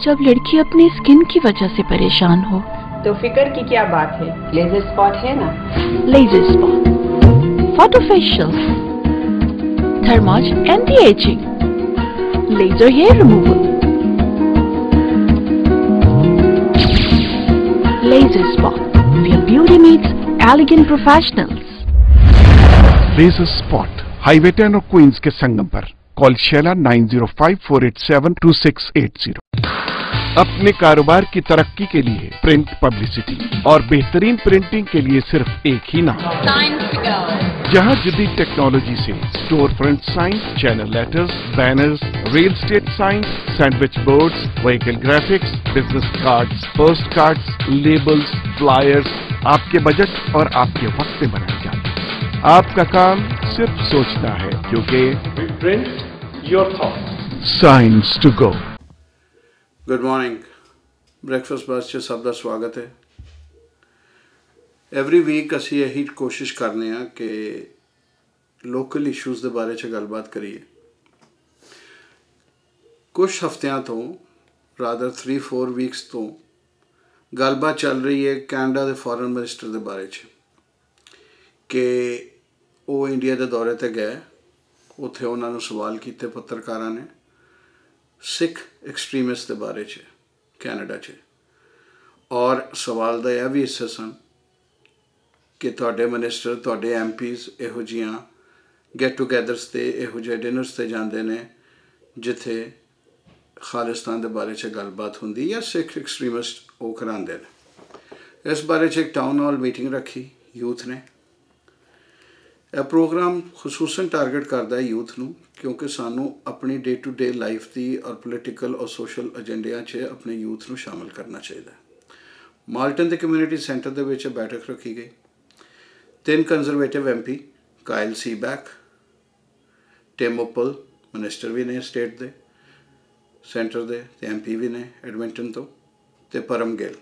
जब लड़की अपनी स्किन की वजह से परेशान हो तो फिक्र की क्या बात है, लेजर स्पॉट है ना। Laser spot, photofacial, Thermage anti aging, laser hair removal. Laser Spot, where beauty meets elegant professionals. Laser Spot, highway 10 और क्वींस के संगम पर। Call Sheila 9054872680। अपने कारोबार की तरक्की के लिए प्रिंट पब्लिसिटी और बेहतरीन प्रिंटिंग के लिए सिर्फ एक ही नाम, जहां जदीद टेक्नोलॉजी से store front sign, channel letters, banners, real estate sign, sandwich boards, vehicle graphics, business cards, post cards, labels, flyers आपके बजट और आपके वक्त में बनाए जाते हैं। आपका काम सिर्फ सोचना है, क्योंकि print your thoughts. Signs to go. Good morning, breakfast बस च सब का स्वागत है। एवरी वीक असी यही कोशिश करने कि लोकल इशूज़ के बारे च गलबात करिए। कुछ हफ्तियां तो रादर 3-4 वीक्स तो गलबात चल रही है कैनेडा के फॉरेन मिनिस्टर के बारे च कि वो इंडिया के दौरे पर गए, उत्थे उन्होंने सवाल किए पत्रकारां ने सिख एक्सट्रीमिस्ट के बारे च कैनेडा च, और सवाल का यह भी हिस्से सन कि तुहाडे मिनिस्टर, तुहाडे MPs इहो जिहियां गेट टूगैदर्स ते इहो जिहे डिनर्स ते जांदे ने जिथे खालिस्तान के बारे च गलबात हुंदी या सिख एक्सट्रीमिस्ट वो करांदे ने। इस बारे च एक टाउन हॉल मीटिंग रखी यूथ ने। यह प्रोग्राम खसूसन टारगेट करता है यूथ नूं, क्योंकि सानू अपनी डे टू डे लाइफ की और पोलिटिकल और सोशल एजेंडिया च अपने यूथ नूं शामिल करना चाहिए। माल्टन के कम्यूनिटी सेंटर के विच बैठक रखी गई। 3 कंजरवेटिव MP कायल सीबैक, टिम उपल मिनिस्टर भी ने स्टेट दे सेंटर दे, MP भी ने एडमिंटन तो परम गिल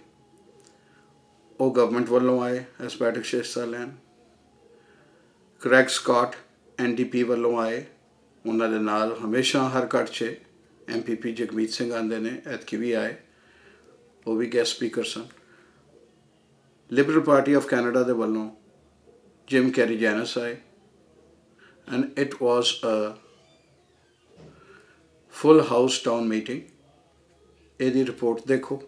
वो गवर्नमेंट वालों आए इस बैठक च हिस्सा लैन। ग्रैग स्कॉट NDP वालों आए, उन्होंने नाल हमेशा हर घट च MP जगमीत सिंह आते हैं, ऐतकी भी आए, वो भी गेस्ट स्पीकर सन। लिबरल पार्टी ऑफ कैनेडा के वालों जिम कैरीजियानिस आए, and it was a full house town meeting. यदी रिपोर्ट देखो,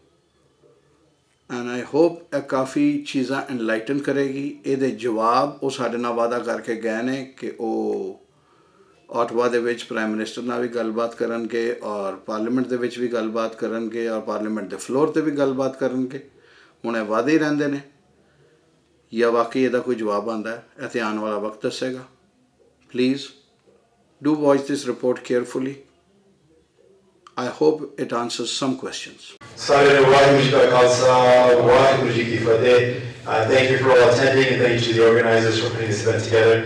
एंड आई होप काफ़ी चीज़ा एनलाइटन करेगी। ये जवाब वो साडे नाल वादा करके गए ने कि वो ऑटवा दे विच प्राइम मिनिस्टर नाल भी गलबात करनगे और पार्लीमेंट दे विच भी गलबात करनगे और पार्लीमेंट के फ्लोर पर भी गलबात करनगे। हुण ये वादे ही रहिंदे ने या वाकई इसदा कोई जवाब आंदा है, इह ते आने वाला वक्त दसेगा। Please do watch this report carefully. I hope it answers some questions. Thank you for all attending, and thank you to the organizers for putting this event together.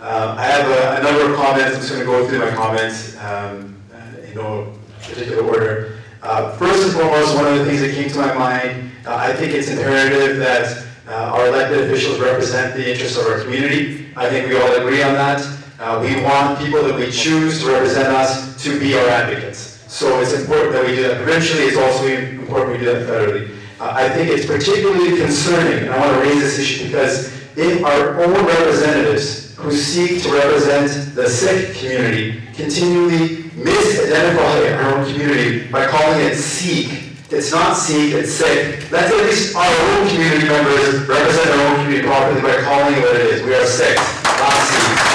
I have a number of comments. I'm just going to go through my comments in no particular order. First and foremost, one of the things that came to my mind, I think it's imperative that our elected officials represent the interests of our community. I think we all agree on that. We want people that we choose to represent us to be our advocates. So it's important that we do that provincially. It's also important we do that federally. I think it's particularly concerning, and I want to raise this issue because if our own representatives who seek to represent the Sikh community continually misidentify our own community by calling it Sikh, it's not Sikh, it's Sikh. Let's at least our own community members represent our own community properly by calling it what it is. We are Sikhs, not Sikhs.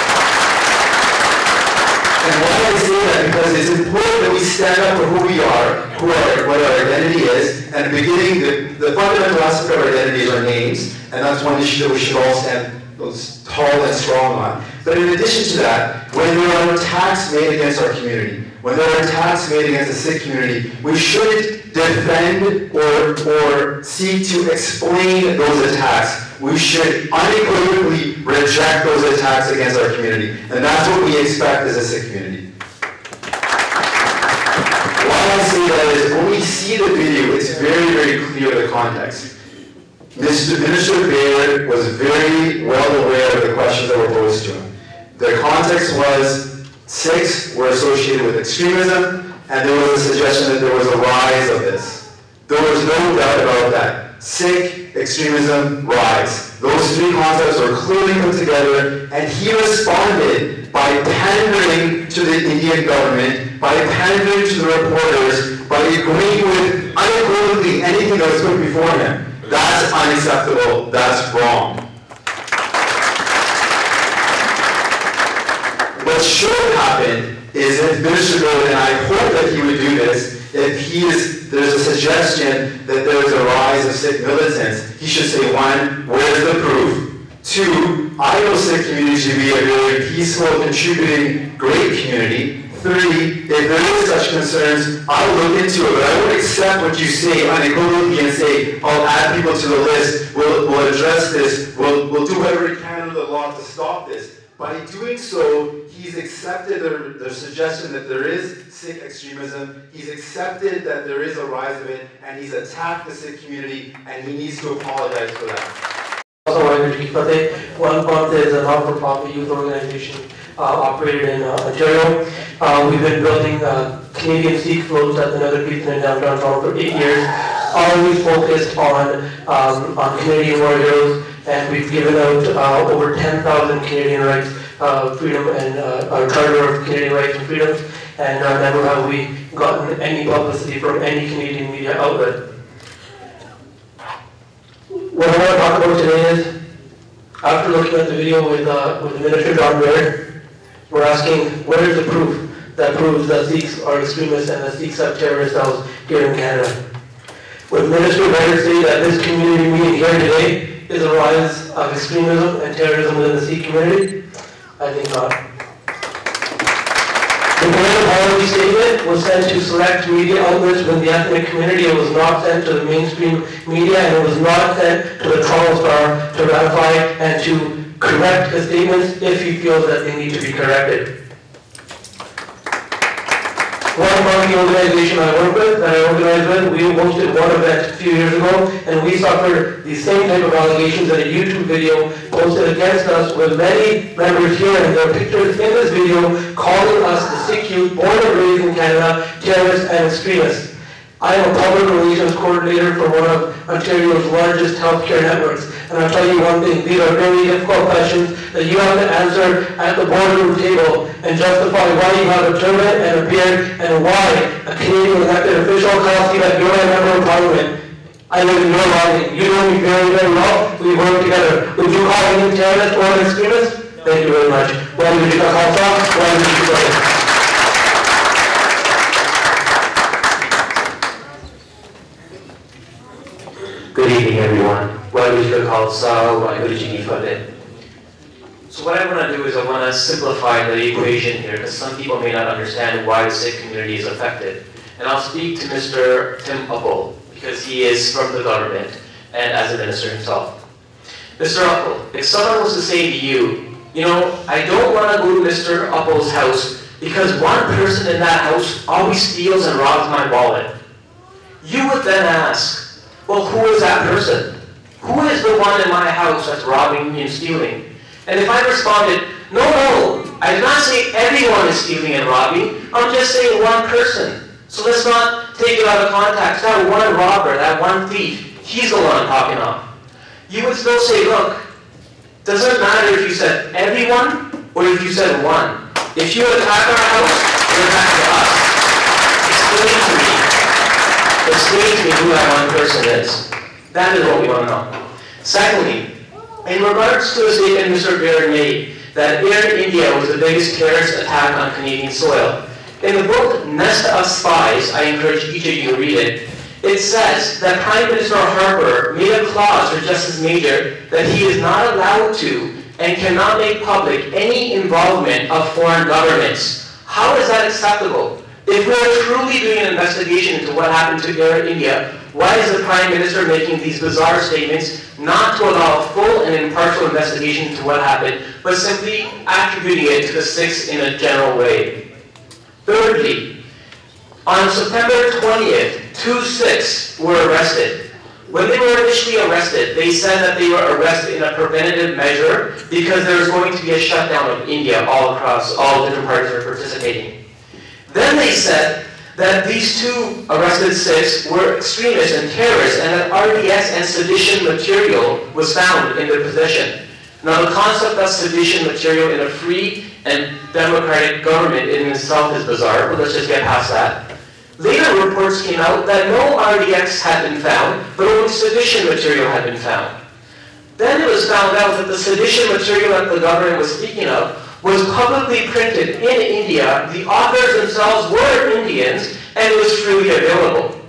And why I say that? Because it's important that we stand up for who we are, what our identity is, and at the beginning, the fundamental aspect of our identity is our names, and that's one issue that we should all stand tall and strong on. But in addition to that, when there are attacks made against our community, when there are attacks made against the Sikh community, we shouldn't defend or seek to explain those attacks. We should unequivocally reject those attacks against our community. And that's what we expect as a Sikh community. Why I say that is when we see the video, it's very, very clear the context. Minister Baird was very well aware of the questions that were posed to him. The context was Sikhs were associated with extremism, and there was a suggestion that there was a rise of this. There was no doubt about that. Sikh extremism rise. Those three concepts were clearly put together, and he responded by pandering to the Indian government, by pandering to the reporters, by agreeing with unequivocally anything that was put before him. That's unacceptable. That's wrong. What should happen is if Minister Baird, and I hope that he would do this, if there's a suggestion that there's a rise of Sikh militants, he should say, one, where's the proof? Two, I know Sikh community to be a very peaceful, contributing, great community. Three, if there is such concerns, I'll look into it, but I won't accept what you say unequivocally and say, I'll add people to the list, we'll address this, we'll do whatever we can under the law to stop this. By doing so, he's accepted the suggestion that there is Sikh extremism, he's accepted that there is a rise of it, and he's attacked the Sikh community, and he needs to apologize for that. One Month is a not-for-profit youth organization operated in Ontario. We've been building Canadian Sikh floats at the Nether Beach in downtown Toronto for 8 years, always focused on Canadian war heroes, and we've given out over 10,000 Canadian rights, freedom, and our Charter of Canadian Rights and Freedoms, and never have we gotten any publicity from any Canadian media outlet. What I want to talk about today is, after looking at the video with the Minister John Baird, we're asking, where is the proof that proves that Sikhs are extremists and that Sikhs have terrorist cells here in Canada? Would Minister Baird say that this community meeting here today is a rise of extremism and terrorism within the Sikh community? I think not. The Baird apology statement was sent to select media outlets within the ethnic community. It was not sent to the mainstream media, and it was not sent to the Toronto Star to ratify and to correct the statements if he feels that they need to be corrected. One marketing organization I work with, that I organized with, we hosted one event a few years ago, and we suffered the same type of allegations in a YouTube video posted against us with many members here, and there are pictures in this video calling us, the Sikh youth born and raised in Canada, terrorists and extremists. I am a public relations coordinator for one of Ontario's largest healthcare networks, and I'll tell you one thing, these are very difficult questions that you have to answer at the boardroom table and justify why you have a turban and a beard and why a Canadian elected official calls you that you're a member of Parliament. I live in your riding. You know me very, very well. We work together. Would you call me a terrorist or an extremist? Thank you very much. Good evening, everyone. So what I want to do is I want to simplify the equation here, because some people may not understand why the Sikh community is affected. And I'll speak to Mr. Tim Upal, because he is from the government and as a minister himself. Mr. Upal, if someone was to say to you, you know, I don't want to go to Mr. Upal's house because one person in that house always steals and robs my wallet, you would then ask, well, who is that person? Who is the one in my house that's robbing me and stealing? And if I responded, no, I did not say everyone is stealing and robbing, I'm just saying one person. So let's not take it out of context. That one robber, that one thief, he's the one I'm talking off. You would still say, look, doesn't matter if you said everyone or if you said one. If you attack our house, you're attacking us. Explain to me who that one person is. That is what we want to know. Secondly, in regards to the statement Mr. Baird made that Air India was the biggest terrorist attack on Canadian soil, in the book Nest of Spies, I encourage each of you to read it, it says that Prime Minister Harper made a clause for Justice Major that he is not allowed to and cannot make public any involvement of foreign governments. How is that acceptable? If we're truly doing an investigation into what happened to Air India, why is the Prime Minister making these bizarre statements not to allow a full and impartial investigation into what happened, but simply attributing it to the Sikhs in a general way? Thirdly, on September 20th, 2 Sikhs were arrested. When they were initially arrested, they said that they were arrested in a preventative measure because there was going to be a shutdown of India all across, all different parties were participating. Then they said that these two arrested Sikhs were extremists and terrorists, and that RDX and sedition material was found in their possession. Now, the concept of sedition material in a free and democratic government in itself is bizarre, but let's just get past that. Later reports came out that no RDX had been found, but only sedition material had been found. Then it was found out that the sedition material that the government was speaking of was publicly printed in India. The authors themselves were Indians, and it was freely available.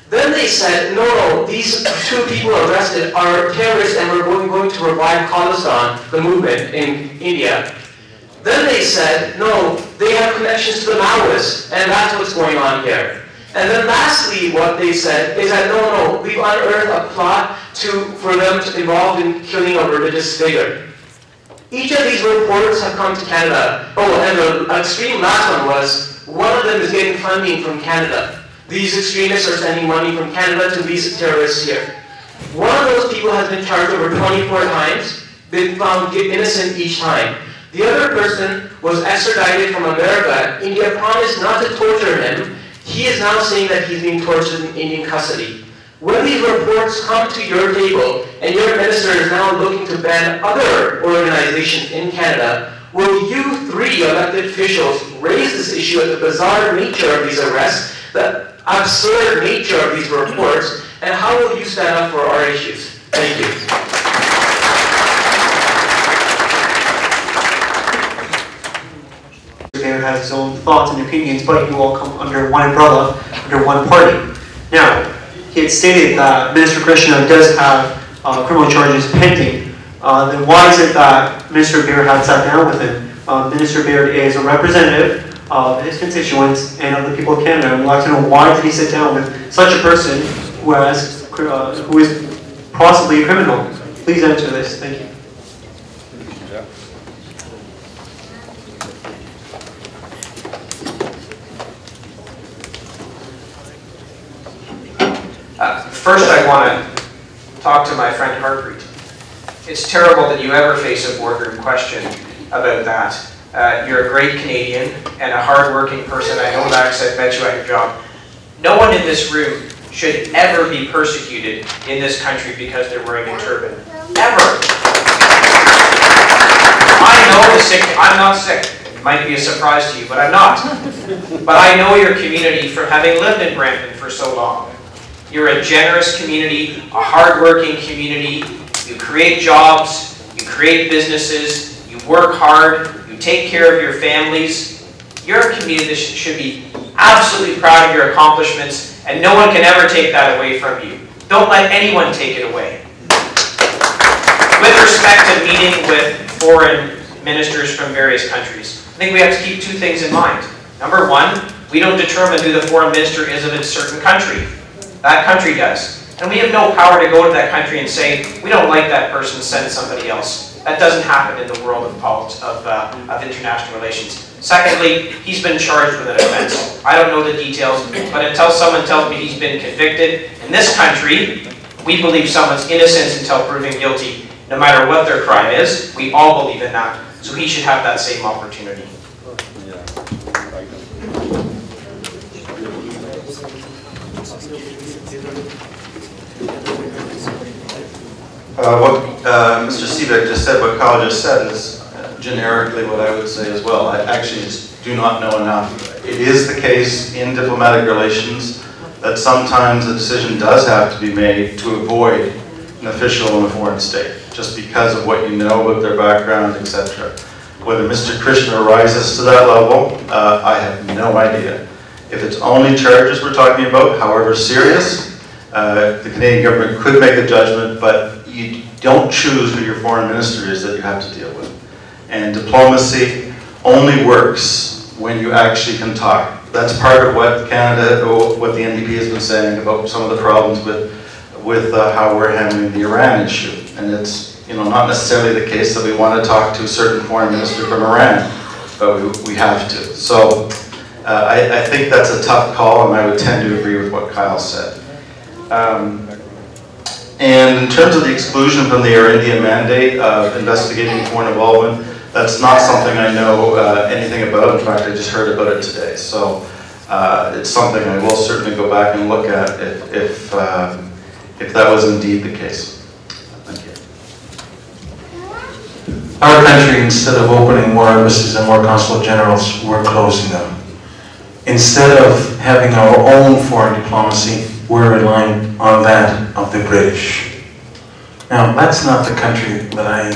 Then they said, no, these two people arrested are terrorists and we're going to revive Khalistan, the movement in India. Then they said, no, they have connections to the Maoists, and that's what's going on here. And then lastly, what they said is that, no, we've unearthed a plot for them to involve in killing a religious figure. Each of these reports have come to Canada. Oh, and the extreme last one was, one of them is getting funding from Canada. These extremists are sending money from Canada to these terrorists here. One of those people has been charged over 24 times, been found innocent each time. The other person was extradited from America. India promised not to torture him. He is now saying that he's being tortured in Indian custody. When these reports come to your table, and your minister is now looking to ban other organizations in Canada, will you three elected officials raise this issue at the bizarre nature of these arrests, the absurd nature of these reports, and how will you stand up for our issues? Thank you. Mr. Baird has his own thoughts and opinions, but you all come under one umbrella, under one party. Now, he had stated that Minister Krishna does have criminal charges pending. Then why is it that Minister Baird had sat down with him? Minister Baird is a representative of his constituents and of the people of Canada. And we'd like to know, why did he sit down with such a person who is possibly a criminal? Please answer this. Thank you. First, I want to talk to my friend Harpreet. It's terrible that you ever face a boardroom question about that. You're a great Canadian and a hard-working person. I know that because I bet you at your job. No one in this room should ever be persecuted in this country because they're wearing a turban. Ever. I know the sick. I'm not sick. It might be a surprise to you, but I'm not. But I know your community from having lived in Brampton for so long. You're a generous community, a hard-working community. You create jobs, you create businesses, you work hard, you take care of your families. You're a community that should be absolutely proud of your accomplishments, and no one can ever take that away from you. Don't let anyone take it away. With respect to meeting with foreign ministers from various countries, I think we have to keep two things in mind. Number one, we don't determine who the foreign minister is of a certain country. That country does. And we have no power to go to that country and say, we don't like that person, send somebody else. That doesn't happen in the world of international relations. Secondly, he's been charged with an offense. I don't know the details, but until someone tells me he's been convicted, in this country, we believe someone's innocent until proven guilty, no matter what their crime is. We all believe in that. So he should have that same opportunity. What Mr. Seaback just said, what Kyle just said, is generically what I would say as well. I actually just do not know enough. It is the case in diplomatic relations that sometimes a decision does have to be made to avoid an official in a foreign state, just because of what you know about their background, etc. Whether Mr. Krishna rises to that level, I have no idea. If it's only charges we're talking about, however serious, the Canadian government could make a judgment, but you don't choose who your foreign minister is that you have to deal with. And diplomacy only works when you actually can talk. That's part of what Canada, what the NDP has been saying about some of the problems with how we're handling the Iran issue. And it's not necessarily the case that we want to talk to a certain foreign minister from Iran, but we have to. So I think that's a tough call, and I would tend to agree with what Kyle said. And in terms of the exclusion from the Air India mandate of investigating foreign involvement, that's not something I know anything about. In fact, I just heard about it today. So it's something I will certainly go back and look at if that was indeed the case. Thank you. Our country, instead of opening more embassies and more consulate generals, we're closing them. Instead of having our own foreign diplomacy, we're relying on that of the British. Now, that's not the country that I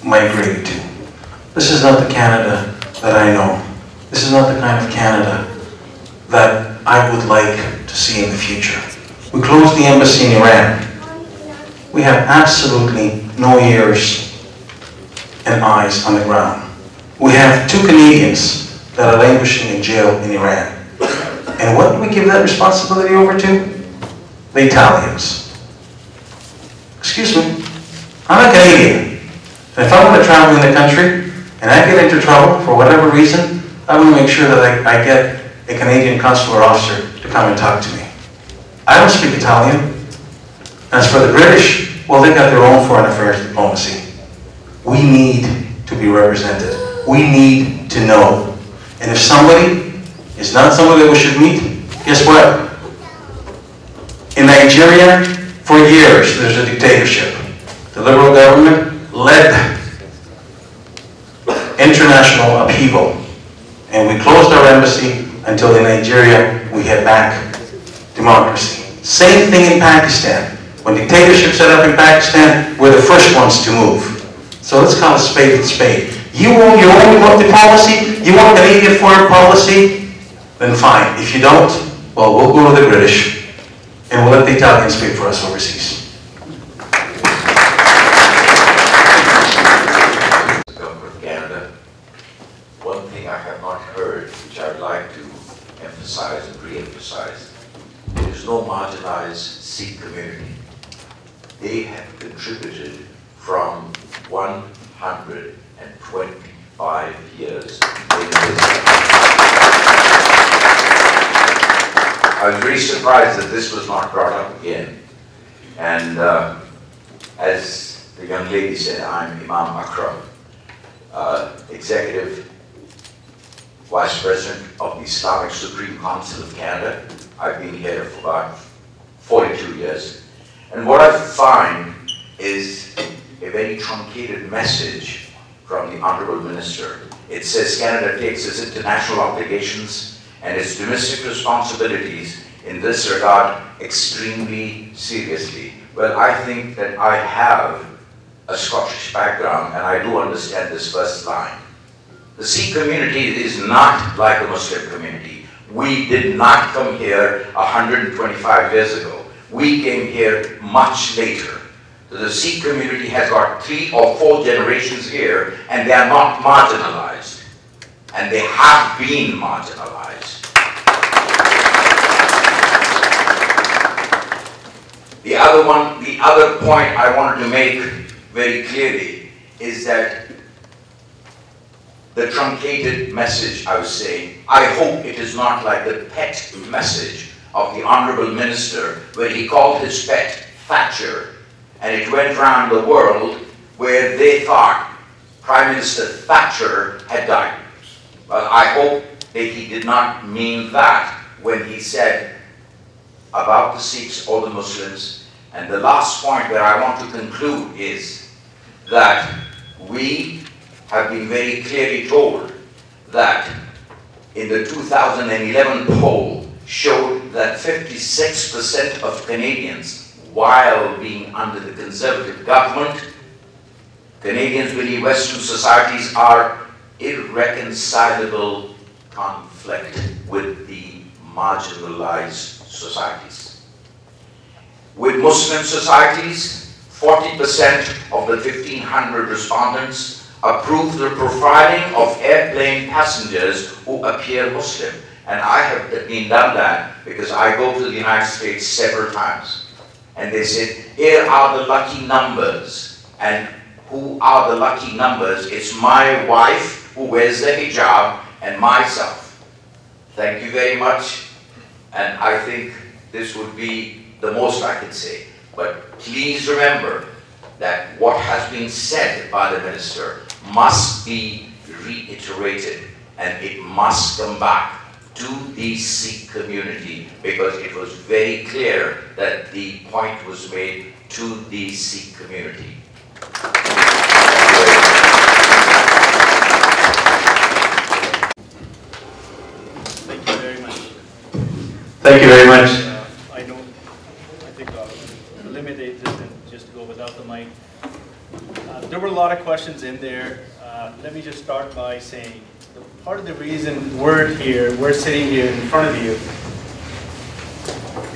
migrated to. This is not the Canada that I know. This is not the kind of Canada that I would like to see in the future. We closed the embassy in Iran. We have absolutely no ears and eyes on the ground. We have 2 Canadians that are languishing in jail in Iran. And what do we give that responsibility over to? The Italians. Excuse me, I'm a Canadian. And if I want to travel in the country and I get into trouble for whatever reason, I want to make sure that I get a Canadian consular officer to come and talk to me. I don't speak Italian. As for the British, well, they got their own foreign affairs diplomacy. We need to be represented. We need to know. And if somebody is not somebody that we should meet, guess what? In Nigeria, for years, there's a dictatorship. The Liberal government led international upheaval. And we closed our embassy until in Nigeria we had back democracy. Same thing in Pakistan. When dictatorship set up in Pakistan, we're the first ones to move. So let's call a spade a spade. You want your own diplomacy? You want Canadian foreign policy? Then fine. If you don't, well, we'll go to the British and we'll let the Italians speak for us overseas. Government of Canada, one thing I have not heard, which I'd like to emphasize and re-emphasize, there is no marginalized Sikh community. They have contributed from 125 years in this. I was very surprised that this was not brought up again. And as the young lady said, I'm Imam Akram, Executive Vice President of the Islamic Supreme Council of Canada. I've been here for about 42 years. And what I find is a very truncated message from the Honourable Minister. It says Canada takes its international obligations and its domestic responsibilities in this regard extremely seriously. Well, I think that I have a Scottish background and I do understand this first line. The Sikh community is not like the Muslim community. We did not come here 125 years ago. We came here much later. The Sikh community has got 3 or 4 generations here and they are not marginalized. And they have been marginalized. The other point I wanted to make very clearly is that the truncated message I was saying, I hope it is not like the pet message of the Honourable Minister where he called his pet Thatcher and it went around the world where they thought Prime Minister Thatcher had died. Well, I hope that he did not mean that when he said about the Sikhs or the Muslims. And the last point where I want to conclude is that we have been very clearly told that in the 2011 poll showed that 56% of Canadians, while being under the Conservative government, Canadians believe Western societies are irreconcilable conflict with the marginalized societies. With Muslim societies, 40% of the 1,500 respondents approved the profiling of airplane passengers who appear Muslim. And I have been done that because I go to the United States several times. And they said, here are the lucky numbers. And who are the lucky numbers? It's my wife who wears the hijab and myself. Thank you very much. And I think this would be the most I can say. But please remember that what has been said by the Minister must be reiterated and it must come back to the Sikh community, because it was very clear that the point was made to the Sikh community. Thank you very much. Thank you very much. I think I'll eliminate this and just go without the mic. There were a lot of questions in there. Let me just start by saying, part of the reason we're sitting here in front of you,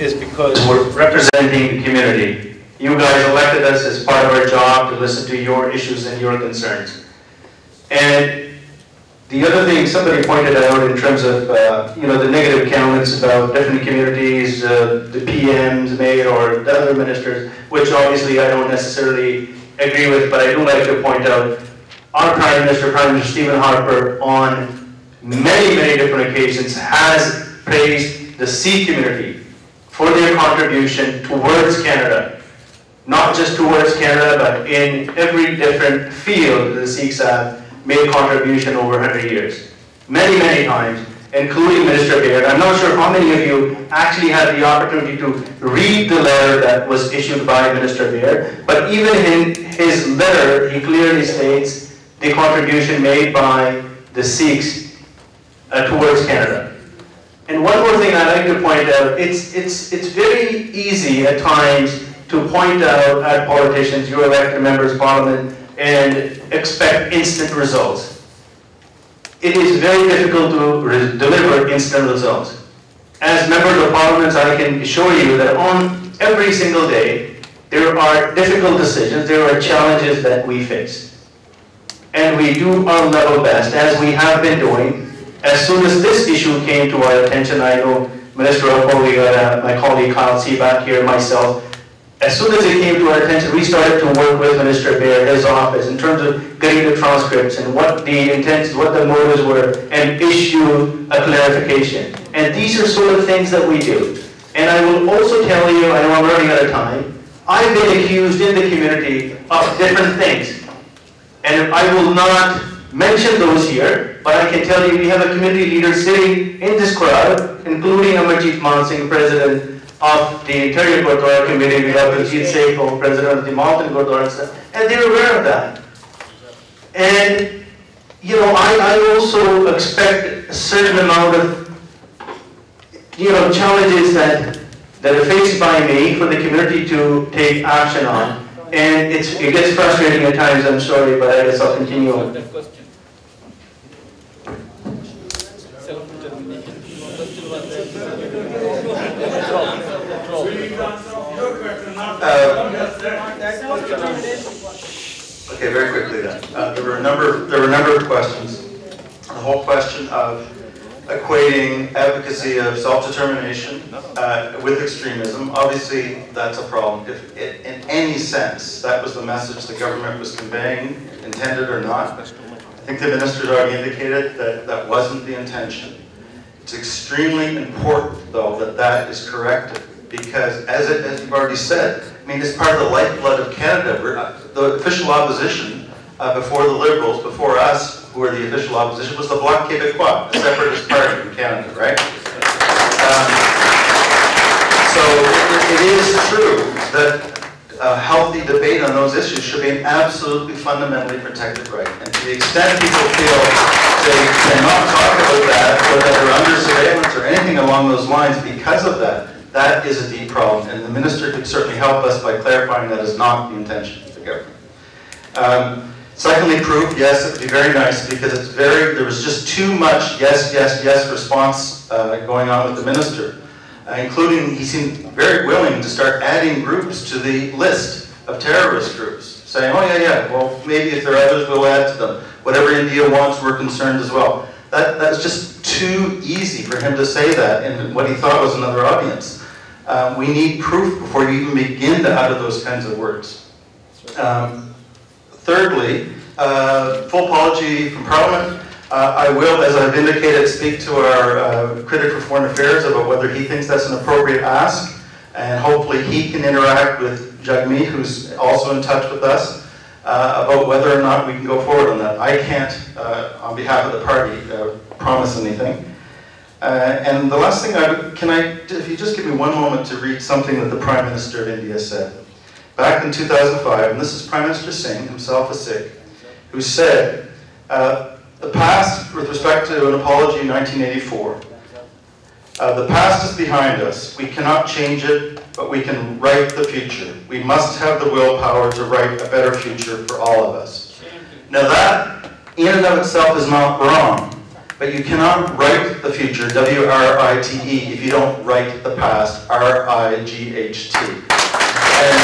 is because we're representing the community. You guys elected us as part of our job to listen to your issues and your concerns. And the other thing somebody pointed out in terms of the negative comments about different communities, the PMs, mayor, or the other ministers, which obviously I don't necessarily agree with, but I do like to point out our Prime Minister Stephen Harper, on many, many different occasions has praised the Sikh community for their contribution towards Canada. Not just towards Canada, but in every different field that the Sikhs have made contribution over 100 years. Many, many times, including Minister Baird. I'm not sure how many of you actually had the opportunity to read the letter that was issued by Minister Baird, but even in his letter, he clearly states the contribution made by the Sikhs towards Canada. And one more thing I'd like to point out, it's very easy at times to point out at politicians, your elected members of parliament, and expect instant results. It is very difficult to deliver instant results. As members of parliament, I can assure you that on every single day, there are difficult decisions, there are challenges that we face. And we do our level best, as we have been doing. As soon as this issue came to our attention, I know Minister Upal, we got my colleague Kyle Seaback here, myself. As soon as it came to our attention, we started to work with Minister Baird, his office, in terms of getting the transcripts and what the intents, what the motives were, and issue a clarification. And these are sort of things that we do. And I will also tell you, I know I'm running out of time, I've been accused in the community of different things. And I will not mention those here, but I can tell you we have a community leader sitting in this crowd, including Amarjeet Man Singh, President of the Interior Gurdwara Committee. We have Ajit Sekho, President of the Malton Gurdwara Center, and they're aware of that. And, I also expect a certain amount of, challenges that are faced by me for the community to take action on. And it gets frustrating at times, I'm sorry, but I guess I'll continue on. Okay, very quickly then. There were a number of questions. The whole question of equating advocacy of self-determination with extremism. Obviously, that's a problem. If in any sense that was the message the government was conveying, intended or not, I think the minister's already indicated that that wasn't the intention. It's extremely important, though, that that is corrected, because as you've already said, I mean, it's part of the lifeblood of Canada. The official opposition before the Liberals, before us, who were the official opposition, was the Bloc Québécois, the separatist party in Canada, right? So it is true that a healthy debate on those issues should be an absolutely fundamentally protected right. And to the extent people feel they cannot talk about that, or that they're under surveillance or anything along those lines because of that, that is a deep problem. And the minister could certainly help us by clarifying that is not the intention of the government. Secondly, proof, yes, it would be very nice, because there was just too much yes, yes, yes response going on with the minister, including he seemed very willing to start adding groups to the list of terrorist groups, saying, oh yeah, well maybe if there are others we'll add to them. Whatever India wants, we're concerned as well. That was just too easy for him to say that in what he thought was another audience. We need proof before you even begin to utter those kinds of words. Thirdly, full apology from Parliament. I will, as I've indicated, speak to our critic for foreign affairs about whether he thinks that's an appropriate ask, and hopefully he can interact with Jagmeet, who's also in touch with us, about whether or not we can go forward on that. I can't, on behalf of the party, promise anything. And the last thing, if you just give me one moment to read something that the Prime Minister of India said. Back in 2005, and this is Prime Minister Singh, himself a Sikh, who said, the past, with respect to an apology in 1984, the past is behind us. We cannot change it, but we can write the future. We must have the willpower to write a better future for all of us. Now that, in and of itself, is not wrong, but you cannot write the future, W-R-I-T-E, if you don't write the past, R-I-G-H-T. And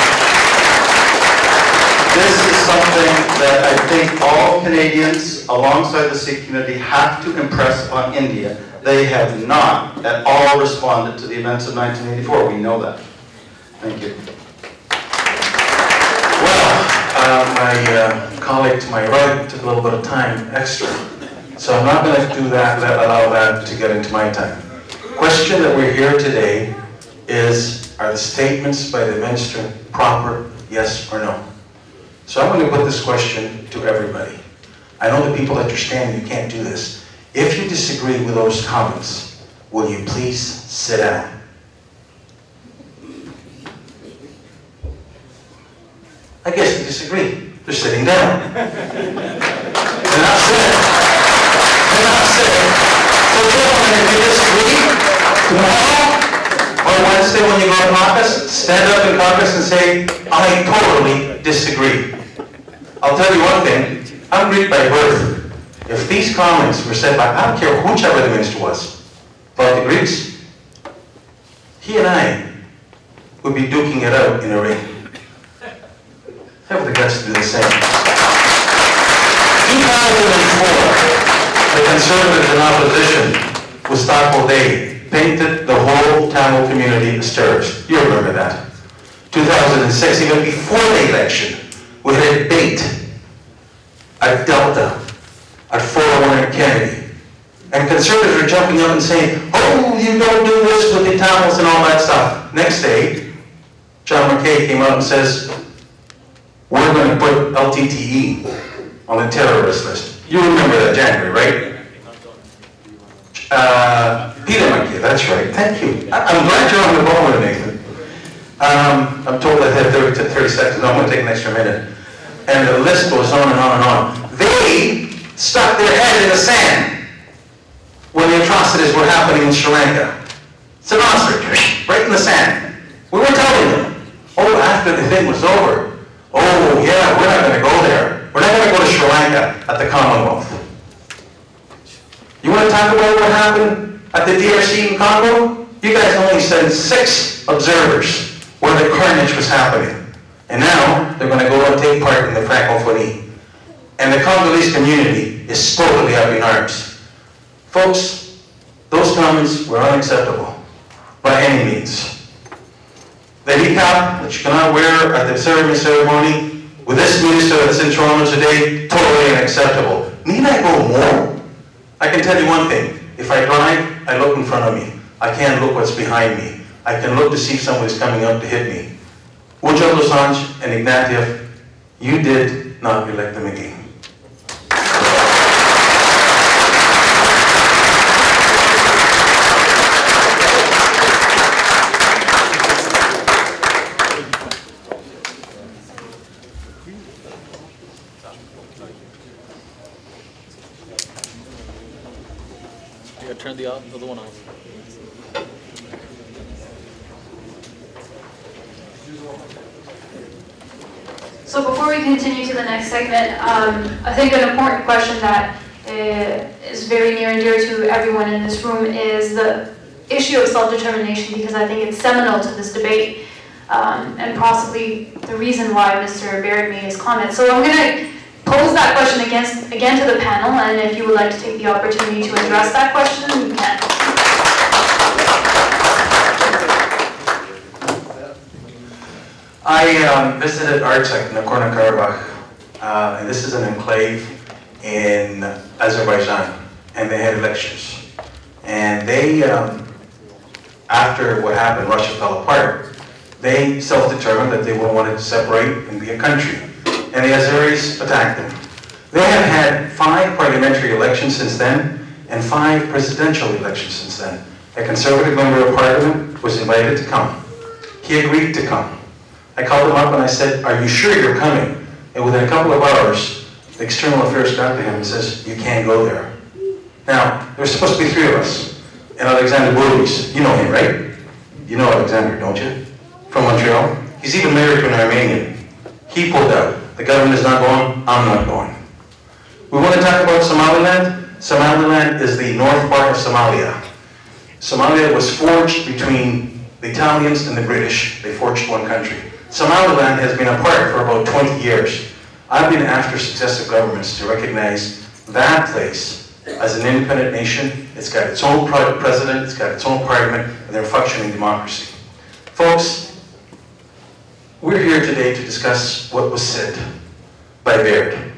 this is something that I think all Canadians, alongside the Sikh community, have to impress upon India. They have not at all responded to the events of 1984. We know that. Thank you. Well, my colleague to my right took a little bit of time extra. So I'm not going to do that, allow that to get into my time. Question that we're here today is, are the statements by the Minister proper, yes or no? So I'm going to put this question to everybody. I know the people that you're standing, you can't do this. If you disagree with those comments, will you please sit down? I guess you disagree. They're sitting down. They're not sitting. They're not sitting. So gentlemen, if you disagree, tomorrow or Wednesday when you go to caucus, stand up in caucus and say, I totally disagree. I'll tell you one thing, I'm Greek by birth. If these comments were said by, I don't care whichever the minister was, about the Greeks, he and I would be duking it out in a ring. Have the guts to do the same. 2004, the Conservatives in opposition with Stockport Day painted the whole Tamil community asterisk. You remember that. 2006, even before the election, we had a debate at Delta, at 401 and Kennedy. And Conservatives were jumping up and saying, oh, you don't do this with the Tamils and all that stuff. Next day, John McKay came out and says, we're going to put LTTE on the terrorist list. You remember that, January, right? Peter McKay, that's right. Thank you. I'm glad you're on the ball with Nathan. I'm told I had 30 seconds. I'm going to take an extra minute. And the list goes on and on and on. They stuck their head in the sand when the atrocities were happening in Sri Lanka. It's an ostrich, right in the sand. We were telling them, oh, after the thing was over, oh yeah, we're not going to go there. We're not going to go to Sri Lanka at the Commonwealth. You want to talk about what happened at the DRC in Congo? You guys only sent 6 observers where the carnage was happening. And now they're going to go and take part in the Francophonie. And the Congolese community is totally up in arms. Folks, those comments were unacceptable by any means. The hijab that you cannot wear at the ceremony with this minister that's in Toronto today, totally unacceptable. Need I go more? I can tell you one thing. If I drive, I look in front of me. I can't look what's behind me. I can look to see if somebody's coming up to hit me. Ujjal Dosanjh and Ignatieff, you did not elect them again. Turn the other one off. So before we continue to the next segment, I think an important question that is very near and dear to everyone in this room is the issue of self-determination, because I think it's seminal to this debate and possibly the reason why Mr. Baird made his comment. So I'm going to pose that question again to the panel, and if you would like to take the opportunity to address that question, you can. I visited Artsakh in Nagorno-Karabakh, and this is an enclave in Azerbaijan, and they had elections. And they, after what happened, Russia fell apart, they self-determined that they wanted to separate and be a country. And the Azeris attacked them. They have had 5 parliamentary elections since then, and 5 presidential elections since then. A Conservative member of Parliament was invited to come. He agreed to come. I called him up and I said, "Are you sure you're coming?" And within a couple of hours, the External Affairs got to him and says, "You can't go there." Now, there's supposed to be 3 of us. And Alexander Bourdieu, you know him, right? You know Alexander, don't you? From Montreal. He's even married to an Armenian. He pulled out. The government is not going, I'm not going. We want to talk about Somaliland. Somaliland is the north part of Somalia. Somalia was forged between the Italians and the British. They forged one country. Somaliland has been apart for about 20 years. I've been after successive governments to recognize that place as an independent nation. It's got its own president, it's got its own parliament, and they're a functioning democracy. Folks, we're here today to discuss what was said by Baird.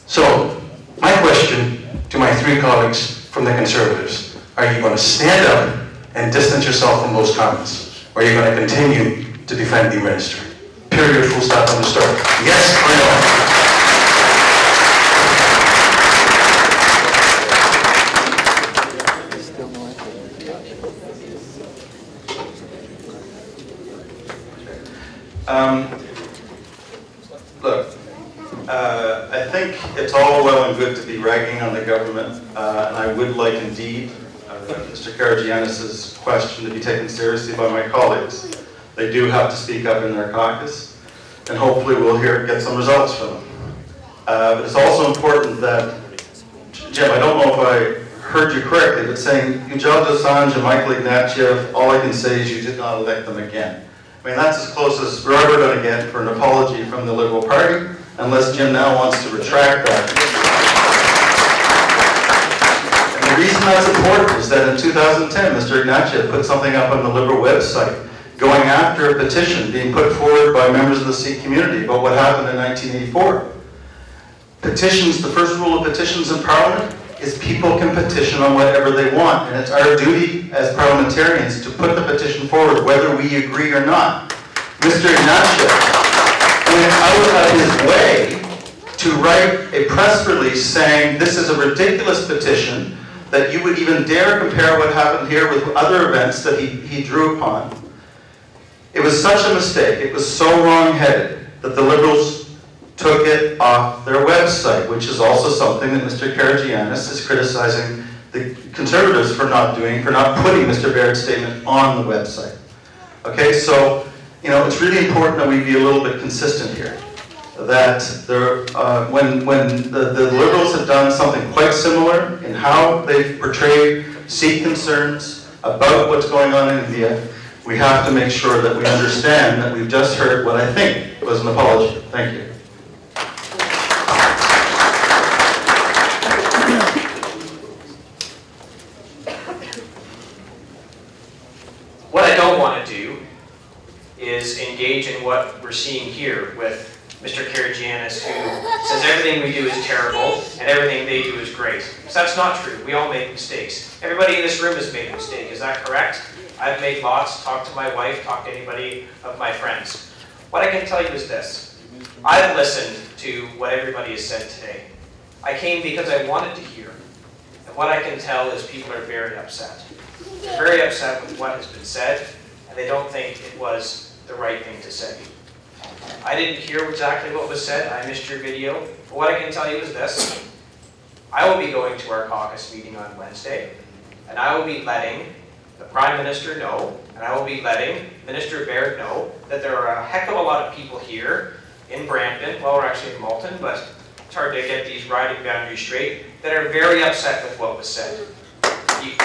So, my question to my 3 colleagues from the Conservatives, are you going to stand up and distance yourself from those comments? Or are you going to continue to defend the minister? Period, full stop, on the story. Yes or no? Look, I think it's all well and good to be ragging on the government, and I would like indeed Mr. Karygiannis' question to be taken seriously by my colleagues. They do have to speak up in their caucus, and hopefully we'll get some results from them. But it's also important that, Jim, I don't know if I heard you correctly, but saying Ujjal Dosanjh and Michael Ignatieff, all I can say is you did not elect them again. I mean, that's as close as we're ever going to get for an apology from the Liberal Party, unless Jim now wants to retract that. And the reason that's important is that in 2010, Mr. Ignatieff put something up on the Liberal website going after a petition being put forward by members of the Sikh community about what happened in 1984. Petitions, the first rule of petitions in Parliament is people can petition on whatever they want, and it's our duty as parliamentarians to put the petition forward whether we agree or not. Mr. Ignatieff went out of his way to write a press release saying this is a ridiculous petition, that you would even dare compare what happened here with other events that he drew upon. It was such a mistake, it was so wrong-headed that the Liberals took it off their website, which is also something that Mr. Karygiannis is criticizing the Conservatives for not doing, for not putting Mr. Baird's statement on the website. Okay, so, you know, it's really important that we be a little bit consistent here. That there, when the Liberals have done something quite similar in how they've portrayed Sikh concerns about what's going on in India, we have to make sure that we understand that we've just heard what I think was an apology. Thank you. What I don't want to do is engage in what we're seeing here with Mr. Karygiannis, who says everything we do is terrible and everything they do is great. So that's not true. We all make mistakes. Everybody in this room has made a mistake. Is that correct? I've made lots. Talk to my wife. Talk to anybody of my friends. What I can tell you is this. I've listened to what everybody has said today. I came because I wanted to hear. And what I can tell is people are very upset. They're very upset with what has been said, and they don't think it was the right thing to say. I didn't hear exactly what was said. I missed your video. But what I can tell you is this. I will be going to our caucus meeting on Wednesday, and I will be letting the Prime Minister know, and I will be letting Minister Baird know that there are a heck of a lot of people here in Brampton, well, we're actually in Malton, but it's hard to get these riding boundaries straight, that are very upset with what was said. You've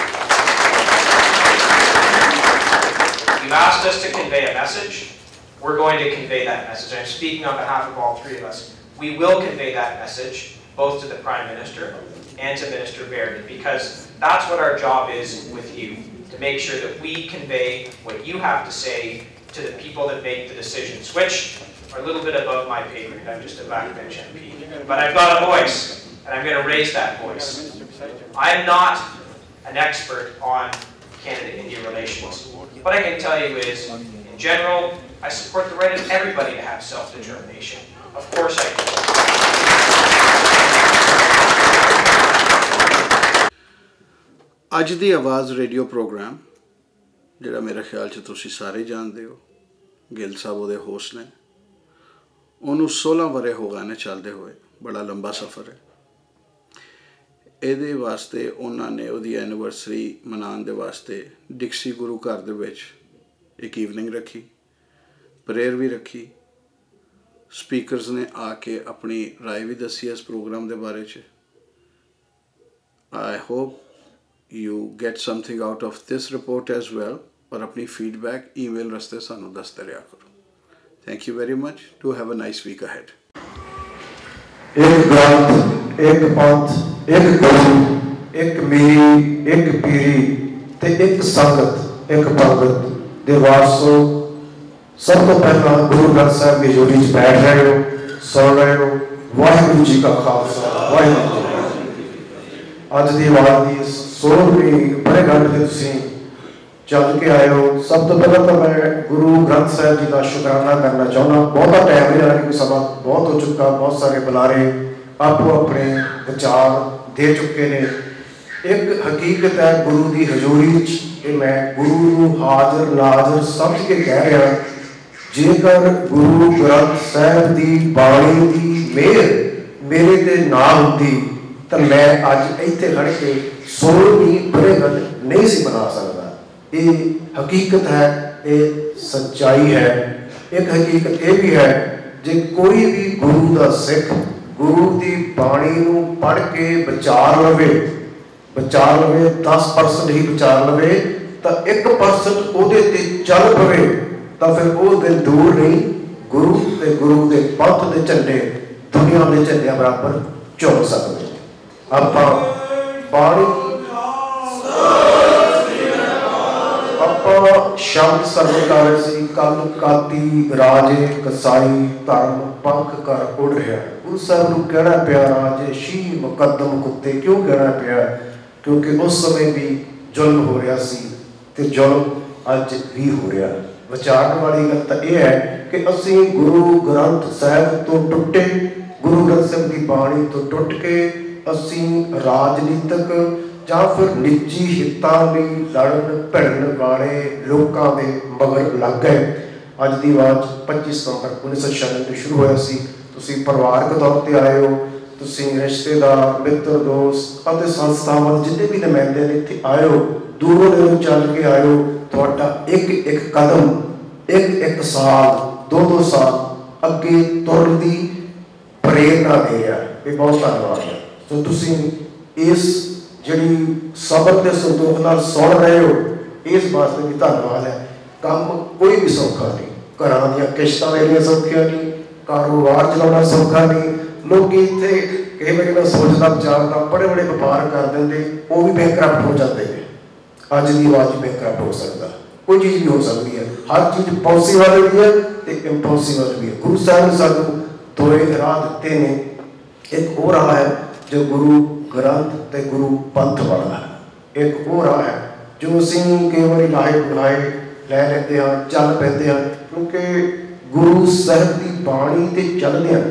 asked us to convey a message. We're going to convey that message. I'm speaking on behalf of all 3 of us. We will convey that message, both to the Prime Minister and to Minister Baird, because that's what our job is with you, to make sure that we convey what you have to say to the people that make the decisions, which are a little bit above my pay grade. I'm just a backbench MP. But I've got a voice, and I'm going to raise that voice. I'm not an expert on Canada-India relations. What I can tell you is, in general, I support the right of everybody to have self-determination. Of course I do. ਅੱਜ ਦੀ ਆਵਾਜ਼ radio programme ਜਿਹੜਾ ਮੇਰੇ ਖਿਆਲ 'ਚ ਤੁਸੀਂ ਸਾਰੇ ਜਾਣਦੇ ਹੋ, ਗਿੱਲ ਸਾਹਿਬ ਉਹਦੇ ਹੋਸਟ ਨੇ। ਉਹਨੂੰ 16 ਵਰ੍ਹੇ ਹੋ ਗਏ ਨੇ ਚੱਲਦੇ ਹੋਏ, ਬੜਾ ਲੰਬਾ ਸਫ਼ਰ ਹੈ। ਇਹਦੇ ਵਾਸਤੇ ਉਹਨਾਂ ਨੇ ਉਹਦੀ ਐਨੀਵਰਸਰੀ ਮਨਾਉਣ ਦੇ ਵਾਸਤੇ ਡਿਕਸੀ ਗੁਰੂ ਘਰ ਦੇ ਵਿੱਚ ਇੱਕ ਈਵਨਿੰਗ ਰੱਖੀ, ਪ੍ਰੇਅਰ ਵੀ ਰੱਖੀ, ਸਪੀਕਰਸ ਨੇ ਆ ਕੇ ਆਪਣੀ ਰਾਏ ਵੀ ਦੱਸੀ ਇਸ ਪ੍ਰੋਗਰਾਮ ਦੇ ਬਾਰੇ 'ਚ। I hope you get something out of this report as well, और अपनी feedback email रस्ते सानू दसते रहा करो। Thank you very much. Do have a nice week ahead. एक ग्रंथ, एक पंथ, एक गुरु, एक मीरी, एक पीरी, ते एक संगत, एक पंगत दे वारसो। सब तो पहला गुरु ग्रंथ साहब की जोड़ी च बैठ रहे हो, सुन रहे हो। वाहिगुरू जी का खालसा, वाहिगुरू जी। ਅੱਜ ਦੀ ਆਵਾਜ਼ ਦੀ 16ਵੀਂ ਵਰ੍ਹੇਗੰਢ ਤੇ ਤੁਸੀਂ ਚੱਲ ਕੇ ਆਏ ਹੋ। ਸਭ ਤੋਂ ਪਹਿਲਾਂ ਤਾਂ ਮੈਂ ਗੁਰੂ ਗ੍ਰੰਥ ਸਾਹਿਬ ਜੀ ਦਾ ਸ਼ੁਕਰਾਨਾ ਕਰਨਾ ਚਾਹੁੰਦਾ। ਬਹੁਤਾ ਟਾਈਮ ਨਹੀਂ ਆ, ਕਿਉਂਕਿ ਸਮਾਂ ਬਹੁਤ ਹੋ ਚੁੱਕਾ, ਬਹੁਤ ਸਾਰੇ ਬੁਲਾਰੇ ਆਪੋ ਆਪਣੇ ਵਿਚਾਰ ਦੇ ਚੁੱਕੇ ਨੇ। ਇੱਕ ਹਕੀਕਤ ਹੈ ਗੁਰੂ ਦੀ ਹਜ਼ੂਰੀ 'ਚ, ਇਹ ਮੈਂ ਗੁਰੂ ਨੂੰ ਹਾਜ਼ਰ ਨਾਜ਼ਰ ਸਮਝ ਕੇ ਕਹਿ ਰਿਹਾ। ਜੇਕਰ ਗੁਰੂ ਗ੍ਰੰਥ ਸਾਹਿਬ ਦੀ ਬਾਣੀ ਦੀ ਮਿਹਰ ਮੇਰੇ 'ਤੇ ਨਾ ਹੁੰਦੀ ਤਾਂ ਮੈਂ ਅੱਜ ਇੱਥੇ ਖੜ੍ਹ ਕੇ 16ਵੀਂ ਵਰ੍ਹੇਗੰਢ ਨਹੀਂ ਸੀ ਬਣਾ ਸਕਦਾ। ਇਹ ਹਕੀਕਤ ਹੈ, ਇਹ ਸੱਚਾਈ ਹੈ। ਇੱਕ ਹਕੀਕਤ ਇਹ ਵੀ ਹੈ, ਜੇ ਕੋਈ ਵੀ ਗੁਰੂ ਦਾ ਸਿੱਖ ਗੁਰੂ ਦੀ ਬਾਣੀ ਨੂੰ ਪੜ੍ਹ ਕੇ ਵਿਚਾਰ ਲਵੇ 10% ਹੀ ਵਿਚਾਰ ਲਵੇ ਤਾਂ 1% ਉਹਦੇ 'ਤੇ ਚੱਲ ਪਵੇ ਤਾਂ ਫਿਰ ਉਹ ਦਿਨ ਦੂਰ ਨਹੀਂ, ਗੁਰੂ ਤੇ ਗੁਰੂ ਦੇ ਪੰਥ ਦੇ ਝੰਡੇ ਦੁਨੀਆ ਦੇ ਝੰਡਿਆਂ ਬਰਾਬਰ ਝੁਕ ਸਕਦੇ। ਆਪਾਂ ਬਾਣੀ ਆਪਾਂ ਸ਼ਬਦ ਸਰਵਕਾਰੇ ਸੀ, ਕੱਲ ਕਾਤੀ ਰਾਜੇ ਕਸਾਈ ਧਰਮ ਪੰਖ ਕਰ ਉੜ ਰਿਹਾ। ਗੁਰੂ ਸਾਹਿਬ ਨੂੰ ਕਹਿਣਾ ਪਿਆ ਰਾਜੇ ਸ਼ੀ ਮੁਕੱਦਮ ਕੁੱਤੇ। ਕਿਉਂ ਕਹਿਣਾ ਪਿਆ? ਕਿਉਂਕਿ ਉਸ ਸਮੇਂ ਵੀ ਜ਼ੁਲਮ ਹੋ ਰਿਹਾ ਸੀ ਤੇ ਜ਼ੁਲਮ ਅੱਜ ਵੀ ਹੋ ਰਿਹਾ। ਵਿਚਾਰਨ ਵਾਲੀ ਗੱਲ ਤਾਂ ਇਹ ਹੈ ਕਿ ਅਸੀਂ ਗੁਰੂ ਗ੍ਰੰਥ ਸਾਹਿਬ ਤੋਂ ਟੁੱਟੇ, ਗੁਰੂ ਗ੍ਰੰਥ ਸਾਹਿਬ ਦੀ ਬਾਣੀ ਤੋਂ ਟੁੱਟ ਕੇ ਅਸੀਂ ਰਾਜਨੀਤਿਕ ਜਾਂ ਫਿਰ ਨਿੱਜੀ ਹਿੱਤਾਂ ਲਈ ਲੜਨ ਭਿੜਨ ਵਾਲੇ ਲੋਕਾਂ ਦੇ ਮਗਰ ਲੱਗ ਗਏ। ਅੱਜ ਦੀ ਆਵਾਜ਼ 25 ਸਤੰਬਰ 1996 ਤੋਂ ਸ਼ੁਰੂ ਹੋਇਆ ਸੀ। ਤੁਸੀਂ ਪਰਿਵਾਰਕ ਤੌਰ 'ਤੇ ਆਏ ਹੋ, ਤੁਸੀਂ ਰਿਸ਼ਤੇਦਾਰ ਮਿੱਤਰ ਦੋਸਤ ਅਤੇ ਸੰਸਥਾਵਾਂ ਦੇ ਜਿੰਨੇ ਵੀ ਨੁਮਾਇੰਦੇ ਨੇ ਇੱਥੇ ਆਏ ਹੋ, ਦੂਰੋਂ ਨੇੜੋਂ ਚੱਲ ਕੇ ਆਏ ਹੋ। ਤੁਹਾਡਾ ਇੱਕ ਕਦਮ, ਇੱਕ ਸਾਲ, 2 ਸਾਲ ਅੱਗੇ ਤੁਰਨ ਦੀ ਪ੍ਰੇਰਨਾ ਦੇ ਰਿਹਾ। ਇਹ ਬਹੁਤ ਧੰਨਵਾਦ ਹੈ। ਸੋ ਤੁਸੀਂ ਇਸ ਜਿਹੜੀ ਸਬਰ ਤੇ ਸੰਤੋਖ ਨਾਲ ਸੁਣ ਰਹੇ ਹੋ, ਇਸ ਵਾਸਤੇ ਵੀ ਧੰਨਵਾਦ ਹੈ। ਕੰਮ ਕੋਈ ਵੀ ਸੌਖਾ ਨਹੀਂ, ਘਰਾਂ ਦੀਆਂ ਕਿਸ਼ਤਾਂ ਦੇਣੀਆਂ ਸੌਖੀਆਂ ਨਹੀਂ, ਕਾਰੋਬਾਰ ਚਲਾਉਣਾ ਸੌਖਾ ਨਹੀਂ। ਲੋਕ ਇੱਥੇ ਕਈ ਵਾਰੀ ਮੈਂ ਸੋਚਦਾ ਵਿਚਾਰਦਾ ਬੜੇ ਵਪਾਰ ਕਰ ਦਿੰਦੇ, ਉਹ ਵੀ ਬੈਂਕਰਪਟ ਹੋ ਜਾਂਦੇ ਨੇ। ਅੱਜ ਦੀ ਆਵਾਜ਼ ਬੈਂਕਰਪਟ ਹੋ ਸਕਦਾ, ਕੋਈ ਚੀਜ਼ ਵੀ ਹੋ ਸਕਦੀ ਹੈ। ਹਰ ਚੀਜ਼ ਪੋਸੀਬਲ ਵੀ ਹੈ ਤੇ ਇੰਪੋਸੀਬਲ ਵੀ ਹੈ। ਗੁਰੂ ਸਾਹਿਬ ਨੇ ਸਾਨੂੰ ਦੋਏ ਰਾਹ ਦਿੱਤੇ ਨੇ। ਇੱਕ ਉਹ ਰਾਹ ਹੈ ਜੋ ਗੁਰੂ ਗ੍ਰੰਥ ਤੇ ਗੁਰੂ ਪੰਥ ਵਾਲਾ ਹੈ। ਇੱਕ ਉਹ ਰਾਹ ਹੈ ਜੋ ਅਸੀਂ ਕਈ ਵਾਰੀ ਲਾਹੇ ਬੁਲਾਏ ਲੈ ਲੈਂਦੇ ਹਾਂ, ਚੱਲ ਪੈਂਦੇ ਹਾਂ, ਕਿਉਂਕਿ ਗੁਰੂ ਸਾਹਿਬ ਦੀ ਬਾਣੀ ਤੇ ਚੱਲਦੇ ਹਾਂ।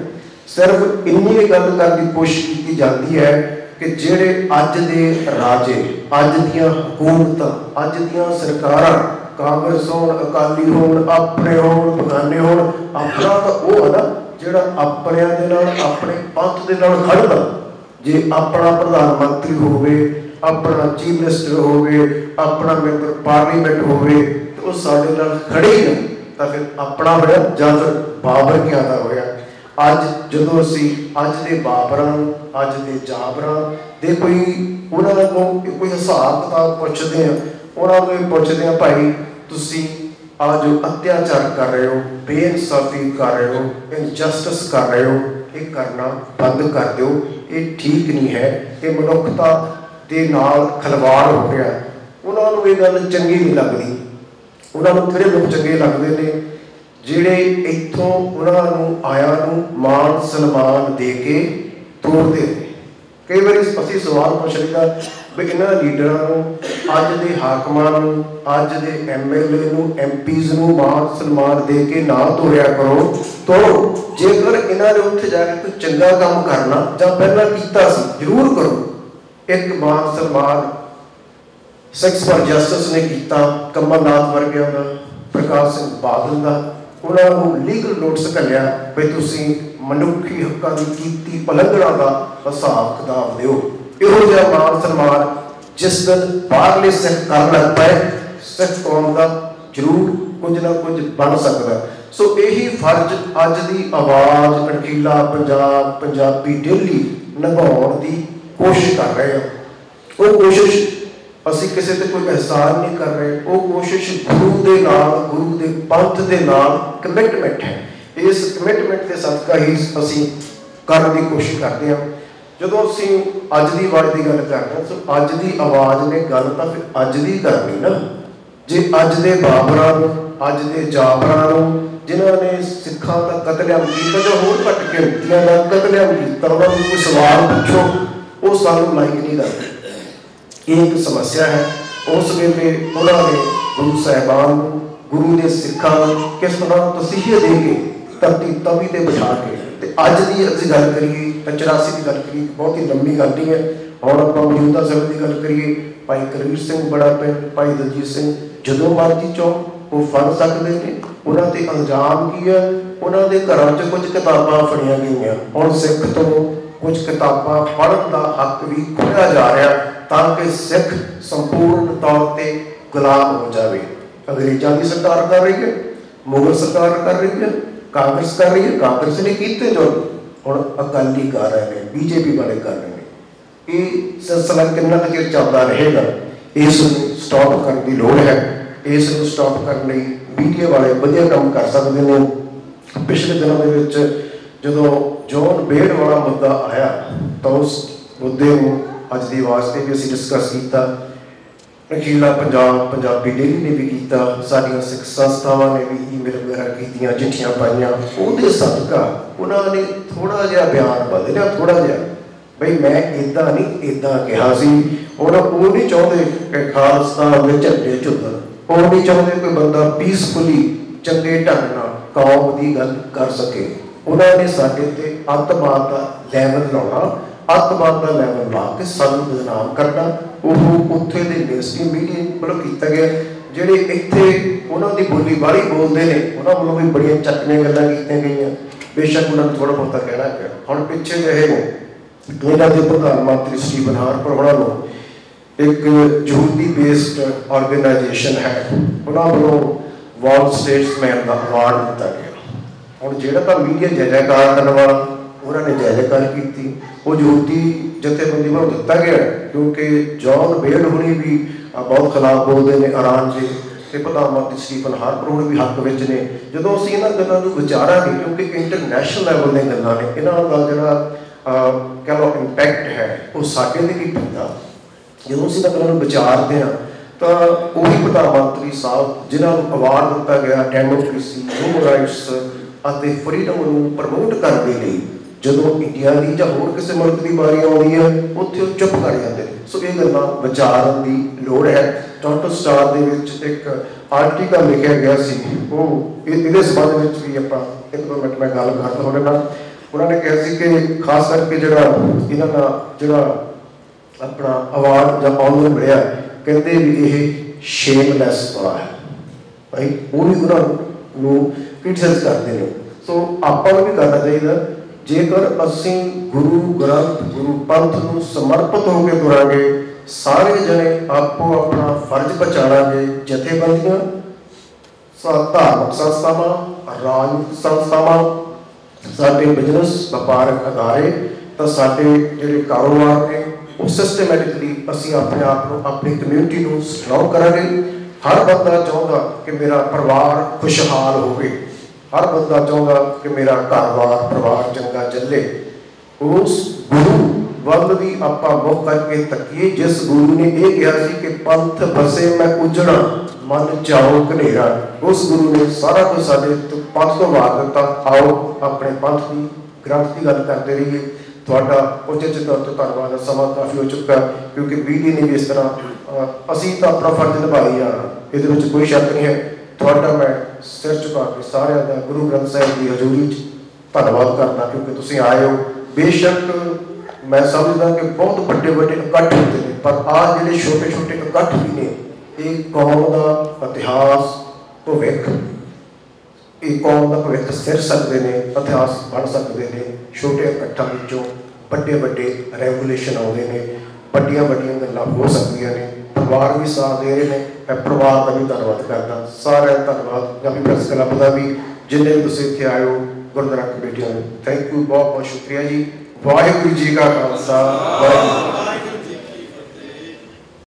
ਸਿਰਫ ਇੰਨੀ ਗੱਲ ਕਰਨ ਦੀ ਕੋਸ਼ਿਸ਼ ਕੀਤੀ ਜਾਂਦੀ ਹੈ ਕਿ ਜਿਹੜੇ ਅੱਜ ਦੇ ਰਾਜੇ, ਅੱਜ ਦੀਆਂ ਹਕੂਮਤਾਂ, ਅੱਜ ਦੀਆਂ ਸਰਕਾਰਾਂ, ਕਾਂਗਰਸ ਹੋਣ, ਅਕਾਲੀ ਹੋਣ, ਆਪਣੇ ਹੋਣ, ਬਗਾਨੇ ਹੋਣ, ਆਪਣਾ ਤਾਂ ਉਹ ਹੈ ਨਾ ਜਿਹੜਾ ਆਪਣਿਆਂ ਦੇ ਨਾਲ, ਆਪਣੇ ਪੰਥ ਦੇ ਨਾਲ ਖੜਦਾ। ਜੇ ਆਪਣਾ ਪ੍ਰਧਾਨ ਮੰਤਰੀ ਹੋਵੇ, ਆਪਣਾ ਚੀਫ ਮਿਨਿਸਟਰ ਹੋਵੇ, ਆਪਣਾ ਮੈਂਬਰ ਪਾਰਲੀਮੈਂਟ ਹੋਵੇ ਤੇ ਉਹ ਸਾਡੇ ਨਾਲ ਖੜੇ ਹੀ ਨਹੀਂ ਤਾਂ ਫਿਰ ਆਪਣਾ ਹੋਇਆ ਜਾਂ ਫਿਰ ਬਾਬਰ ਕਿਆ ਦਾ ਹੋਇਆ। ਅੱਜ ਜਦੋਂ ਅਸੀਂ ਅੱਜ ਦੇ ਬਾਬਰਾਂ, ਅੱਜ ਦੇ ਜਾਬਰਾਂ ਦੇ ਉਹਨਾਂ ਨੂੰ ਕੋਈ ਹਿਸਾਬ ਕਿਤਾਬ ਪੁੱਛਦੇ ਹਾਂ, ਉਹਨਾਂ ਨੂੰ ਇਹ ਪੁੱਛਦੇ ਹਾਂ, ਭਾਈ ਤੁਸੀਂ ਆ ਜੋ ਅਤਿਆਚਾਰ ਕਰ ਰਹੇ ਹੋ, ਬੇਇਨਸਾਫੀ ਕਰ ਰਹੇ ਹੋ, ਇਨਜਸਟਿਸ ਕਰ ਰਹੇ ਹੋ, ਇਹ ਕਰਨਾ ਬੰਦ ਕਰ ਦਿਓ। ਇਹ ਠੀਕ ਨਹੀਂ ਹੈ, ਇਹ ਮਨੁੱਖਤਾ ਦੇ ਨਾਲ ਖਿਲਵਾੜ ਹੋ ਰਿਹਾ। ਉਹਨਾਂ ਨੂੰ ਇਹ ਗੱਲ ਚੰਗੀ ਨਹੀਂ ਲੱਗਦੀ। ਉਹਨਾਂ ਨੂੰ ਕਿਹੜੇ ਲੋਕ ਚੰਗੇ ਲੱਗਦੇ ਨੇ? ਜਿਹੜੇ ਇੱਥੋਂ ਉਹਨਾਂ ਨੂੰ ਆਇਆਂ ਨੂੰ ਮਾਣ ਸਨਮਾਨ ਦੇ ਕੇ ਤੋਰਦੇ ਨੇ। ਕਈ ਵਾਰੀ ਅਸੀਂ ਸਵਾਲ ਪੁੱਛ ਲਈਦਾ ਵੀ ਇਹਨਾਂ ਲੀਡਰਾਂ ਨੂੰ, ਅੱਜ ਦੇ ਹਾਕਮਾਂ ਨੂੰ, ਅੱਜ ਦੇ MLA ਨੂੰ, MPs ਨੂੰ ਮਾਣ ਸਨਮਾਨ ਦੇ ਕੇ ਨਾ ਤੋਰਿਆ ਕਰੋ। ਤੋਰੋ। ਜੇਕਰ ਇਹਨਾਂ ਨੇ ਉੱਥੇ ਜਾ ਕੇ ਕੋਈ ਚੰਗਾ ਕੰਮ ਕਰਨਾ ਜਾਂ ਪਹਿਲਾਂ ਕੀਤਾ ਸੀ, ਜ਼ਰੂਰ ਕਰੋ। ਇੱਕ ਮਾਣ ਸਨਮਾਨ सिक्स फॉर जस्टिस ने किया, कमलनाथ वर्गिया का, प्रकाश सिंह बादल का, उन्होंने लीगल नोटिस घलिया भी तुसीं मनुखी हकों की कीती उलंघना का हिसाब किताब दिओ। इहो जिहा मान सन्मान जिस दिन बाहरले सिख कर लग पाए, सिख कौम का जरूर कुछ ना कुछ बन सकता। सो यही फर्ज अज की आवाज़ कणकीला पंजाब पंजाबी डेली निभाउण की कोशिश कर रहे हैं। वो कोशिश असीं किसी ते कोई एहसान नहीं कर रहे, वो कोशिश गुरु दे नाल, गुरु दे पंथ दे नाल कमिटमेंट है। इस कमिटमेंट के सदका ही असीं करने की कोशिश करते हैं। जदों असीं अज की आवाज़ की गल करते हैं, तो अज की आवाज़ ने गल तो फिर अज की करनी ना। जे अज के बाबरां नूं, अज के जाबरां नूं जिन्होंने सिखां का कतलेआम किया जो होर घट गिणतियां का कतलेआम किया, उन्होंने कोई सवाल पूछो वो सानूं लाइक नहीं करते। ये एक समस्या है। उस वेले उन्होंने गुरु साहिबान गुरु के सिखां किस तरह तसीहे दे के धरती तवी ते बिठा के ते अज की असीं गल करिए 84 की गल करिए, बहुत ही लंबी गल नहीं है। हुण आपां मौजूदा समय की गल करिए, भाई करवीर सिंह बड़ा पिंड, भाई दलजीत सिंह जदों मर्जी चाहो वो फड़ सकते हैं। उन्होंने ते इल्जाम की है, उन्होंने घरों च कुछ किताबां फड़ियां गईयां, हुण सिख तो कुछ किताबां पढ़न का हक भी खोया जा रहा ताकि सिख संपूर्ण तौर पर गुलाम हो जाए। अंग्रेज़ों की सरकार कर रही है, मुगल सरकार कर रही है, कांग्रेस कर रही है, कांग्रेस ने किए जो हुण अकाली कर रहे हैं, बीजेपी वाले कर रहे हैं। ये सिलसिला कितना चेर चलता रहेगा, इस स्टॉप करने की लोड़ है। इस स्टॉप करने मीडिया वाले वधिया काम कर सकते हैं। पिछले दिनों के जो जॉन बेड वाला मुद्दा आया तो उस मुद्दे को अज की आवाज़ से भी असीं डिस्कस किया। नखीला पंजाब पंजाबी डेली ने भी किया, साडियां सिख संस्थावां ने भी ईमेल वगैरह कीतियां, चिट्ठियां पाइयां। उहदे सदका उन्होंने थोड़ा जिहा बयान बदलिया, थोड़ा जिहा बई मैं इदां नहीं इदां कहा सी। हुण वो नहीं चाहते कि खालिस्तान दे झंडे झुल्लण, वो नहीं चाहते कोई बंदा पीसफुली चंगे ढंग नाल कौम की गल कर सके। उन्होंने साडे ते अतवाद का लैवल लाउणा, अतवाद का लैवल ला के सानूं बदनाम करना, वो उत्थे दे मेनस्ट्रीम मीडिया वालों किया गया। जिहड़े इत्थे उन्हां दी बोली बाहली बोलते हैं, उन्हां वालों भी बड़ियां चटनियां गल्लां कीतियां गईयां। बेशक उन्होंने थोड़ा बहुत कहना पिया। हुण पिछे जे कनेडा के प्रधानमंत्री स्टीवन हार्पर होना एक यहूदी बेस्ड ऑर्गेनाइजेशन है, उन्होंने वालों वर्ल्ड स्टेट्समैन का अवार्ड दिता गया। हुण जिहड़ा तां मीडिया जय जयकार करने वाला उन्होंने जय जयकार की, वो यहूदी जथेबंदी को दिता गया क्योंकि जॉन बेड होनी भी बहुत खिलाफ बोलते हैं ईरान के, तो प्रधानमंत्री स्टीवन हार्पर होनी भी हक विच ने। जदों असीं इन्हां गल्लां नूं विचारांगे क्योंकि इंटरनैशनल लैवल दी गल्लां ने, इन्हां दा जिहड़ा कह लो इंपैक्ट है वो साडे ते भी पैंदा। जदों असीं इन्हां गल्लां नूं विचारदे हां तो वही प्रधानमंत्री साहब जिन्होंने अवार्ड दिता गया डेमोक्रेसी, ह्यूमन राइट्स और फ्रीडम को प्रमोट करने के लिए, जदों इंडिया की या होर किसी मुल्क की बारी आती है उत्थे चुप कर जाते हैं। सो ये गल्लां विचारन की लोड़ है। टोरंटो स्टार दे विच एक आर्टिकल लिखा गया सी, वो इहदे संबंध में भी आपां एक दो मिनट मैं गल करदा तुहाडे नाल। उन्होंने कहा सी कि खास करके जिहड़ा इन्हां दा जिहड़ा अपना अवार्ड जां ऑनर मिलिया, कहते भी ये शेमलैस वाला है भाई, वो भी उन्होंने क्रिटिसाइज करते हैं। सो आपां नूं भी करना चाहिए। जेकर असीं गुरु ग्रंथ गुरु पंथ नूं समर्पित होकर तुरांगे, सारे जने आपो अपना फर्ज बचाणांगे, जथेबंदियां, धार्मिक संस्थावां, राजनीतिक संस्थावां, साडे बिजनेस व्यापारक अदारे, तो साडे जिहड़े कारोबार ने वो सिस्टमैटिकली असीं अपने आप को अपनी कम्यूनिटी को स्ट्रॉन्ग करांगे। हर बंदा चाहुंदा कि मेरा परिवार खुशहाल होवे, हर बंदा चाहुंदा कि मेरा घर-बार परिवार चंगा चले। उस गुरु वल भी आपां मुख करके तकीए जिस गुरु ने यह कहा सी कि पंथ बसे मैं उजड़ा मन चाहो घनेरा, उस गुरु ने सारा कुछ साडे पंथ तो वार दिता। आओ अपने पंथ की ग्रंथ की गल करते रहिए। थोड़ा उचित तौर पर धन्यवाद। समा काफ़ी हो चुका क्योंकि मीडिया ने भी इस तरह असीं तो अपना फर्ज निभाई जाना, ये कोई शक नहीं है। थोड़ा मैं सिर झुका के सारे का गुरु ग्रंथ साहिब की हजूरी धन्यवाद करना क्योंकि तुसीं आए हो। बेशक मैं समझदा कि बहुत बड़े बड़े इकट्ठ होते हैं, पर आज जिहड़े छोटे छोटे इकट्ठ भी ने, ये कौम का इतिहास भविख, ये कौम का भविख सिर सकते हैं, इतिहास बन सकते हैं। छोटे इकट्ठों विचों बड़े बड़े रेगूलेशन आते हैं, बड़िया बड़िया गल्लां हो सकदियां ने। परिवार भी साथ दे रहे हैं, मैं परिवार का भी धन्यवाद करदा, सारे धन्यवाद पंजाबी प्रैस क्लब का भी, जिन्हें भी तुसीं इत्थे आए हो, गुरुद्वारा कमेटियां। थैंक यू, बहुत बहुत शुक्रिया जी। वाहिगुरू जी का खालसा, वाहिगुरू।